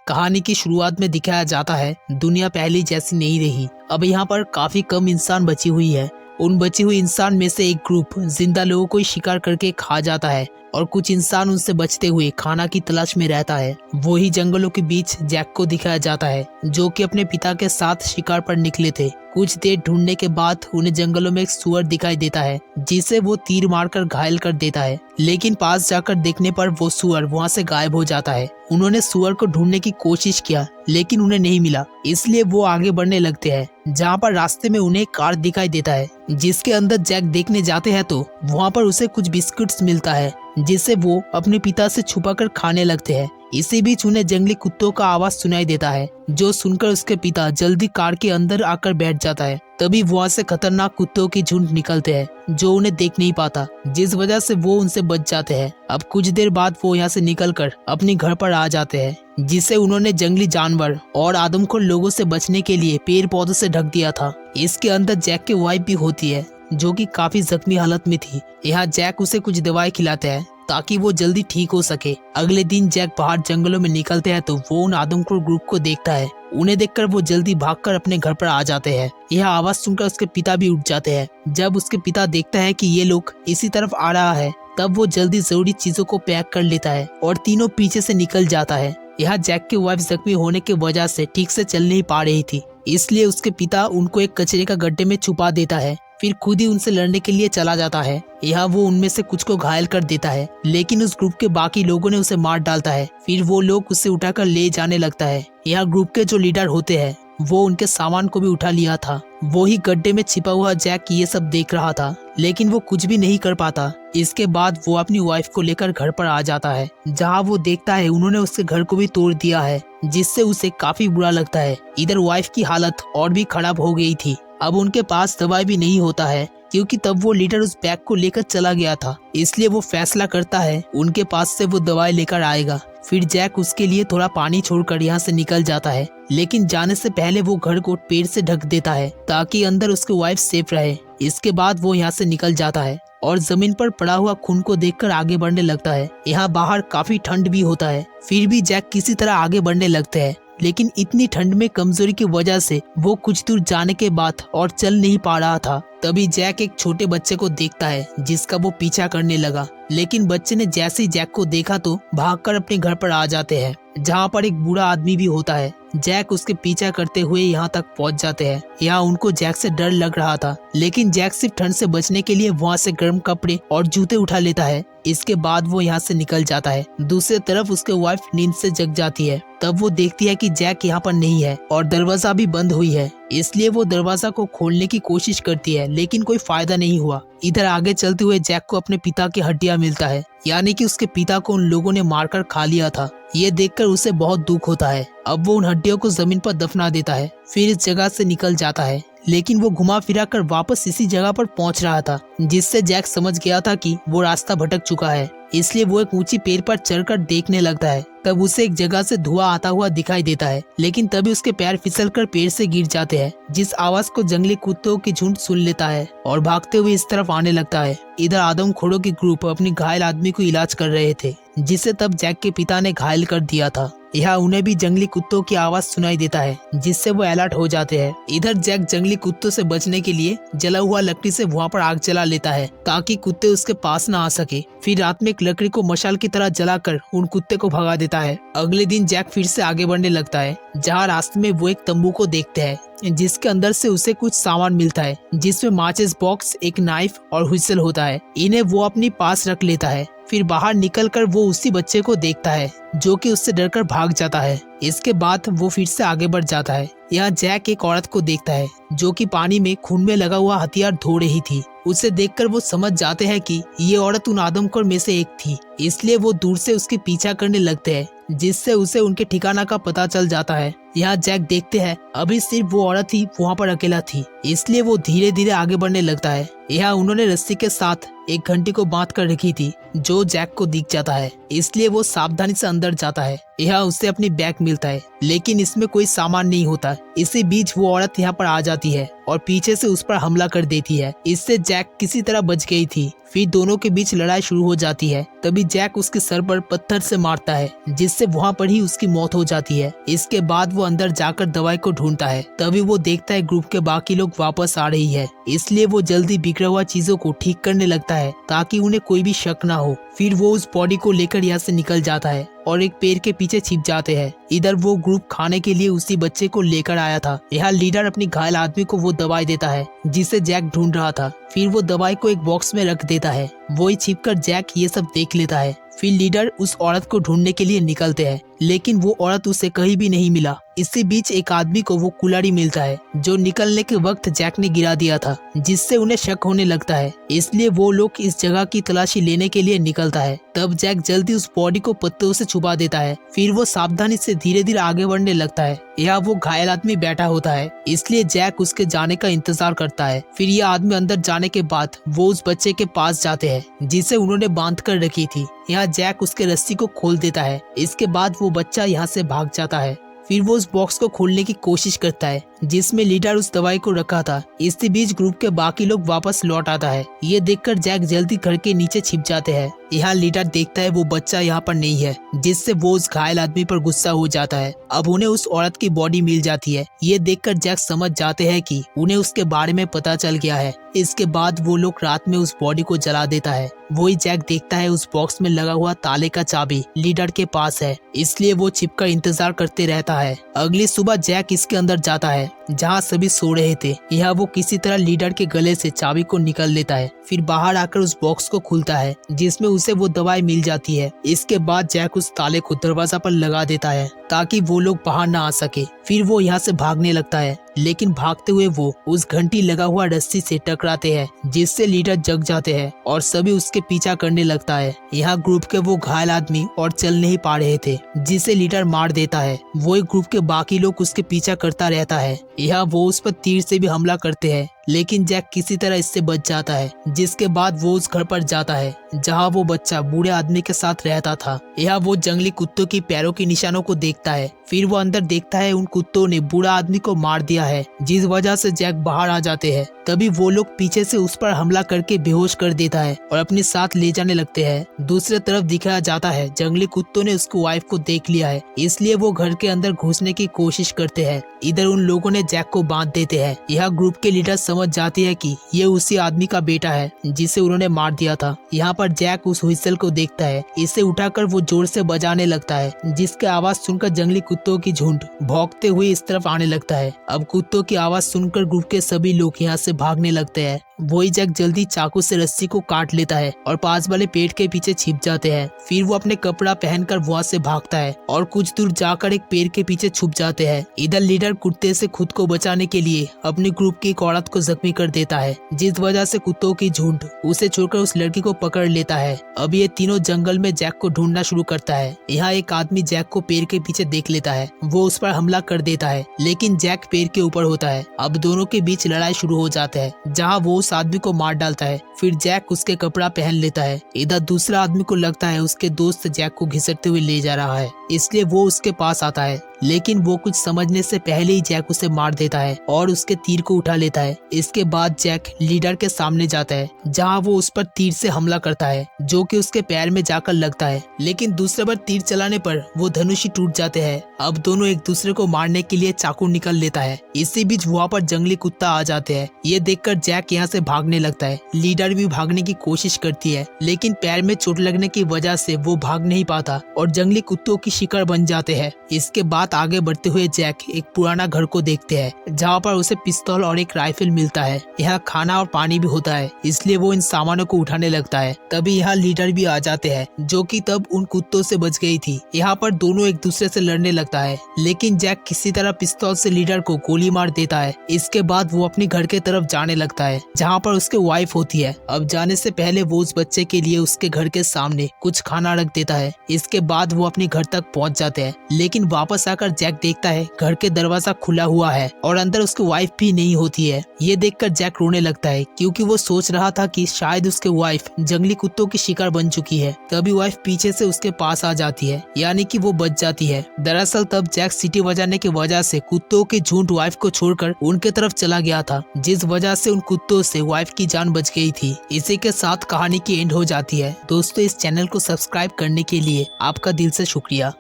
कहानी की शुरुआत में दिखाया जाता है दुनिया पहले जैसी नहीं रही। अब यहाँ पर काफी कम इंसान बची हुई है। उन बची हुई इंसान में से एक ग्रुप जिंदा लोगों को शिकार करके खा जाता है और कुछ इंसान उनसे बचते हुए खाना की तलाश में रहता है। वो ही जंगलों के बीच जैक को दिखाया जाता है जो कि अपने पिता के साथ शिकार पर निकले थे। कुछ देर ढूंढने के बाद उन्हें जंगलों में एक सुअर दिखाई देता है जिसे वो तीर मारकर घायल कर देता है, लेकिन पास जाकर देखने पर वो सुअर वहाँ से गायब हो जाता है। उन्होंने सुअर को ढूंढने की कोशिश किया लेकिन उन्हें नहीं मिला, इसलिए वो आगे बढ़ने लगते हैं। जहाँ पर रास्ते में उन्हें एक कार दिखाई देता है जिसके अंदर जैक देखने जाते हैं तो वहाँ पर उसे कुछ बिस्कुट्स मिलता है जिसे वो अपने पिता से छुपाकर खाने लगते हैं। इसी बीच उन्हें जंगली कुत्तों का आवाज सुनाई देता है जो सुनकर उसके पिता जल्दी कार के अंदर आकर बैठ जाता है। तभी वहाँ से खतरनाक कुत्तों की झुंड निकलते हैं जो उन्हें देख नहीं पाता, जिस वजह से वो उनसे बच जाते हैं। अब कुछ देर बाद वो यहाँ से निकलकर अपने घर पर आ जाते हैं जिसे उन्होंने जंगली जानवर और आदमखोर लोगों से बचने के लिए पेड़ पौधों से ढक दिया था। इसके अंदर जैक की वाइफ भी होती है जो कि काफी जख्मी हालत में थी। यहाँ जैक उसे कुछ दवाई खिलाते हैं ताकि वो जल्दी ठीक हो सके। अगले दिन जैक बाहर जंगलों में निकलते हैं तो वो उन आदमखोर ग्रुप को देखता है। उन्हें देखकर वो जल्दी भागकर अपने घर पर आ जाते हैं। यह आवाज सुनकर उसके पिता भी उठ जाते हैं। जब उसके पिता देखता है कि ये लोग इसी तरफ आ रहा है तब वो जल्दी जरूरी चीजों को पैक कर लेता है और तीनों पीछे से निकल जाता है। यहाँ जैक की वाइफ जख्मी होने की वजह से ठीक से चल नहीं पा रही थी, इसलिए उसके पिता उनको एक कचरे का गड्ढे में छुपा देता है, फिर खुद ही उनसे लड़ने के लिए चला जाता है। यहाँ वो उनमें से कुछ को घायल कर देता है लेकिन उस ग्रुप के बाकी लोगों ने उसे मार डालता है। फिर वो लोग उसे उठाकर ले जाने लगता है। यहाँ ग्रुप के जो लीडर होते हैं वो उनके सामान को भी उठा लिया था। वो ही गड्ढे में छिपा हुआ जैक ये सब देख रहा था लेकिन वो कुछ भी नहीं कर पाता। इसके बाद वो अपनी वाइफ को लेकर घर पर आ जाता है जहाँ वो देखता है उन्होंने उसके घर को भी तोड़ दिया है, जिससे उसे काफी बुरा लगता है। इधर वाइफ की हालत और भी खराब हो गई थी। अब उनके पास दवाई भी नहीं होता है क्योंकि तब वो लीडर उस बैग को लेकर चला गया था, इसलिए वो फैसला करता है उनके पास से वो दवाई लेकर आएगा। फिर जैक उसके लिए थोड़ा पानी छोड़कर यहाँ से निकल जाता है, लेकिन जाने से पहले वो घर को पेड़ से ढक देता है ताकि अंदर उसकी वाइफ सेफ रहे। इसके बाद वो यहाँ से निकल जाता है और जमीन पर पड़ा हुआ खून को देखकर आगे बढ़ने लगता है। यहाँ बाहर काफी ठंड भी होता है, फिर भी जैक किसी तरह आगे बढ़ने लगते हैं, लेकिन इतनी ठंड में कमजोरी की वजह से वो कुछ दूर जाने के बाद और चल नहीं पा रहा था। तभी जैक एक छोटे बच्चे को देखता है जिसका वो पीछा करने लगा, लेकिन बच्चे ने जैसे ही जैक को देखा तो भागकर अपने घर पर आ जाते हैं जहाँ पर एक बूढ़ा आदमी भी होता है। जैक उसके पीछा करते हुए यहाँ तक पहुँच जाते हैं। यहाँ उनको जैक से डर लग रहा था, लेकिन जैक सिर्फ ठंड से बचने के लिए वहाँ से गर्म कपड़े और जूते उठा लेता है। इसके बाद वो यहाँ से निकल जाता है। दूसरी तरफ उसके वाइफ नींद से जग जाती है। तब वो देखती है कि जैक यहाँ पर नहीं है और दरवाजा भी बंद हुई है, इसलिए वो दरवाजा को खोलने की कोशिश करती है लेकिन कोई फायदा नहीं हुआ। इधर आगे चलते हुए जैक को अपने पिता की हड्डियां मिलता है, यानी कि उसके पिता को उन लोगों ने मारकर खा लिया था। ये देखकर उसे बहुत दुख होता है। अब वो उन हड्डियों को जमीन पर दफना देता है, फिर इस जगह से निकल जाता है। लेकिन वो घुमा फिरा कर वापस इसी जगह पर पहुंच रहा था, जिससे जैक समझ गया था कि वो रास्ता भटक चुका है। इसलिए वो एक ऊंची पेड़ पर चढ़कर देखने लगता है। तब उसे एक जगह से धुआं आता हुआ दिखाई देता है, लेकिन तभी उसके पैर फिसलकर पेड़ से गिर जाते हैं, जिस आवाज को जंगली कुत्तों की झुंड सुन लेता है और भागते हुए इस तरफ आने लगता है। इधर आदमखोरों की ग्रुप अपनी घायल आदमी को इलाज कर रहे थे, जिसे तब जैक के पिता ने घायल कर दिया था। यहाँ उन्हें भी जंगली कुत्तों की आवाज सुनाई देता है, जिससे वो अलर्ट हो जाते हैं। इधर जैक जंगली कुत्तों से बचने के लिए जला हुआ लकड़ी से वहाँ पर आग जला लेता है ताकि कुत्ते उसके पास न आ सके। फिर रात में एक लकड़ी को मशाल की तरह जलाकर उन कुत्ते को भगा देता है। अगले दिन जैक फिर से आगे बढ़ने लगता है, जहाँ रास्ते में वो एक तंबू को देखते हैं जिसके अंदर से उसे कुछ सामान मिलता है, जिसमें माचिस बॉक्स, एक नाइफ और हुइसल होता है। इन्हें वो अपने पास रख लेता है। फिर बाहर निकलकर वो उसी बच्चे को देखता है जो कि उससे डरकर भाग जाता है। इसके बाद वो फिर से आगे बढ़ जाता है। यहाँ जैक एक औरत को देखता है जो कि पानी में खून में लगा हुआ हथियार धो रही थी। उसे देखकर वो समझ जाते हैं कि ये औरत उन आदमखोर में से एक थी, इसलिए वो दूर से उसके पीछा करने लगते हैं, जिससे उसे उनके ठिकाना का पता चल जाता है। यहाँ जैक देखते हैं अभी सिर्फ वो औरत ही वहाँ पर अकेला थी, इसलिए वो धीरे धीरे आगे बढ़ने लगता है। यहाँ उन्होंने रस्सी के साथ एक घंटी को बांध कर रखी थी जो जैक को दिख जाता है, इसलिए वो सावधानी से अंदर जाता है। यहाँ उसे अपनी बैग मिलता है लेकिन इसमें कोई सामान नहीं होता। इसी बीच वो औरत यहाँ पर आ जाती है और पीछे से उस पर हमला कर देती है। इससे जैक किसी तरह बच गई थी। फिर दोनों के बीच लड़ाई शुरू हो जाती है। तभी जैक उसके सर पर पत्थर से मारता है जिससे वहाँ पर ही उसकी मौत हो जाती है। इसके बाद वो अंदर जाकर दवाई को ढूंढता है। तभी वो देखता है ग्रुप के बाकी लोग वापस आ रही है, इसलिए वो जल्दी बिगड़ा हुआ चीजों को ठीक करने लगता है ताकि उन्हें कोई भी शक ना हो। फिर वो उस बॉडी को लेकर यहाँ से निकल जाता है और एक पेड़ के पीछे छिप जाते हैं। इधर वो ग्रुप खाने के लिए उसी बच्चे को लेकर आया था। यहाँ लीडर अपनी घायल आदमी को वो दवाई देता है जिसे जैक ढूंढ रहा था। फिर वो दवाई को एक बॉक्स में रख देता है। वही छिपकर जैक ये सब देख लेता है। फिर लीडर उस औरत को ढूंढने के लिए निकलते हैं लेकिन वो औरत उसे कहीं भी नहीं मिला। इसी बीच एक आदमी को वो कुल्हाड़ी मिलता है जो निकलने के वक्त जैक ने गिरा दिया था, जिससे उन्हें शक होने लगता है। इसलिए वो लोग इस जगह की तलाशी लेने के लिए निकलता है। तब जैक जल्दी उस बॉडी को पत्तों से छुपा देता है। फिर वो सावधानी से धीरे धीरे आगे बढ़ने लगता है। यहाँ वो घायल आदमी बैठा होता है, इसलिए जैक उसके जाने का इंतजार करता है। फिर यह आदमी अंदर जाने के बाद वो उस बच्चे के पास जाते हैं जिसे उन्होंने बांध कर रखी थी। यहाँ जैक उसके रस्सी को खोल देता है। इसके बाद वो बच्चा यहाँ से भाग जाता है। फिर वो उस बॉक्स को खोलने की कोशिश करता है जिसमें लीडर उस दवाई को रखा था। इसी बीच ग्रुप के बाकी लोग वापस लौट आता है। ये देखकर जैक जल्दी घर के नीचे छिप जाते हैं। यहाँ लीडर देखता है वो बच्चा यहाँ पर नहीं है, जिससे वो उस घायल आदमी पर गुस्सा हो जाता है। अब उन्हें उस औरत की बॉडी मिल जाती है। ये देखकर जैक समझ जाते हैं कि उन्हें उसके बारे में पता चल गया है। इसके बाद वो लोग रात में उस बॉडी को जला देता है। वही जैक देखता है उस बॉक्स में लगा हुआ ताले का चाबी लीडर के पास है, इसलिए वो छिपकर इंतजार करते रहता है। अगली सुबह जैक इसके अंदर जाता है जहाँ सभी सो रहे थे। यहाँ वो किसी तरह लीडर के गले से चाबी को निकाल लेता है। फिर बाहर आकर उस बॉक्स को खोलता है जिसमें उसे वो दवाई मिल जाती है। इसके बाद जैक उस ताले को दरवाजा पर लगा देता है ताकि वो लोग बाहर ना आ सके। फिर वो यहाँ से भागने लगता है लेकिन भागते हुए वो उस घंटी लगा हुआ रस्सी से टकराते हैं जिससे लीडर जग जाते हैं और सभी उसके पीछा करने लगता है। यहाँ ग्रुप के वो घायल आदमी और चल नहीं पा रहे थे जिसे लीडर मार देता है। वही ग्रुप के बाकी लोग उसके पीछा करता रहता है। यहाँ वो उस पर तीर से भी हमला करते हैं लेकिन जैक किसी तरह इससे बच जाता है। जिसके बाद वो उस घर पर जाता है जहाँ वो बच्चा बूढ़े आदमी के साथ रहता था। यहाँ वो जंगली कुत्तों की पैरों के निशानों को देखता है। फिर वो अंदर देखता है उन कुत्तों ने बूढ़ा आदमी को मार दिया है, जिस वजह से जैक बाहर आ जाते हैं। तभी वो लोग पीछे से उस पर हमला करके बेहोश कर देता है और अपने साथ ले जाने लगते हैं। दूसरी तरफ दिखाया जाता है जंगली कुत्तों ने उसकी वाइफ को देख लिया है, इसलिए वो घर के अंदर घुसने की कोशिश करते हैं। इधर उन लोगों ने जैक को बांध देते हैं। यह ग्रुप के लीडर समझ जाती है कि ये उसी आदमी का बेटा है जिसे उन्होंने मार दिया था। यहाँ पर जैक उस व्हिसल को देखता है। इसे उठाकर वो जोर से बजाने लगता है, जिसकी आवाज सुनकर जंगली कुत्तों की झुंड भौंकते हुए इस तरफ आने लगता है। अब कुत्तों की आवाज सुनकर ग्रुप के सभी लोग यहाँ से भागने लगते हैं। वही जैक जल्दी चाकू से रस्सी को काट लेता है और पास वाले पेड़ के पीछे छिप जाते हैं। फिर वो अपने कपड़ा पहनकर वहाँ से भागता है और कुछ दूर जाकर एक पेड़ के पीछे छुप जाते हैं। इधर लीडर कुत्ते से खुद को बचाने के लिए अपने ग्रुप की एक औरत को जख्मी कर देता है, जिस वजह से कुत्तों की झुंड उसे छोड़कर उस लड़की को पकड़ लेता है। अब ये तीनों जंगल में जैक को ढूंढना शुरू करता है। यहाँ एक आदमी जैक को पेड़ के पीछे देख लेता है। वो उस पर हमला कर देता है लेकिन जैक पेड़ के ऊपर होता है। अब दोनों के बीच लड़ाई शुरू हो जाता है, जहाँ वो उस आदमी को मार डालता है। फिर जैक उसके कपड़ा पहन लेता है। इधर दूसरा आदमी को लगता है उसके दोस्त जैक को घिसटते हुए ले जा रहा है, इसलिए वो उसके पास आता है, लेकिन वो कुछ समझने से पहले ही जैक उसे मार देता है और उसके तीर को उठा लेता है। इसके बाद जैक लीडर के सामने जाता है, जहाँ वो उस पर तीर से हमला करता है, जो कि उसके पैर में जाकर लगता है। लेकिन दूसरे बार तीर चलाने पर वो धनुष ही टूट जाते हैं। अब दोनों एक दूसरे को मारने के लिए चाकू निकल लेता है। इसी बीच वहाँ पर जंगली कुत्ता आ जाते हैं। ये देखकर जैक यहाँ से भागने लगता है। लीडर भी भागने की कोशिश करती है, लेकिन पैर में चोट लगने की वजह से वो भाग नहीं पाता और जंगली कुत्तों की शिकार बन जाते हैं। इसके बाद आगे बढ़ते हुए जैक एक पुराना घर को देखते हैं, जहाँ पर उसे पिस्तौल और एक राइफल मिलता है। यहाँ खाना और पानी भी होता है, इसलिए वो इन सामानों को उठाने लगता है। तभी यहाँ लीडर भी आ जाते हैं, जो कि तब उन कुत्तों से बच गई थी। यहाँ पर दोनों एक दूसरे से लड़ने लगता है, लेकिन जैक किसी तरह पिस्तौल से लीडर को गोली मार देता है। इसके बाद वो अपने घर के तरफ जाने लगता है, जहाँ पर उसके वाइफ होती है। अब जाने से पहले वो उस बच्चे के लिए उसके घर के सामने कुछ खाना रख देता है। इसके बाद वो अपने घर तक पहुँच जाते हैं, लेकिन वापस आकर जाकर जैक देखता है घर के दरवाजा खुला हुआ है और अंदर उसकी वाइफ भी नहीं होती है। ये देखकर जैक रोने लगता है क्योंकि वो सोच रहा था कि शायद उसके वाइफ जंगली कुत्तों की शिकार बन चुकी है। तभी वाइफ पीछे से उसके पास आ जाती है, यानी कि वो बच जाती है। दरअसल तब जैक सीटी बजाने की वजह से कुत्तों के झुंड वाइफ को छोड़कर उनके तरफ चला गया था, जिस वजह से उन कुत्तों से वाइफ की जान बच गई थी। इसी के साथ कहानी की एंड हो जाती है। दोस्तों, इस चैनल को सब्सक्राइब करने के लिए आपका दिल से शुक्रिया।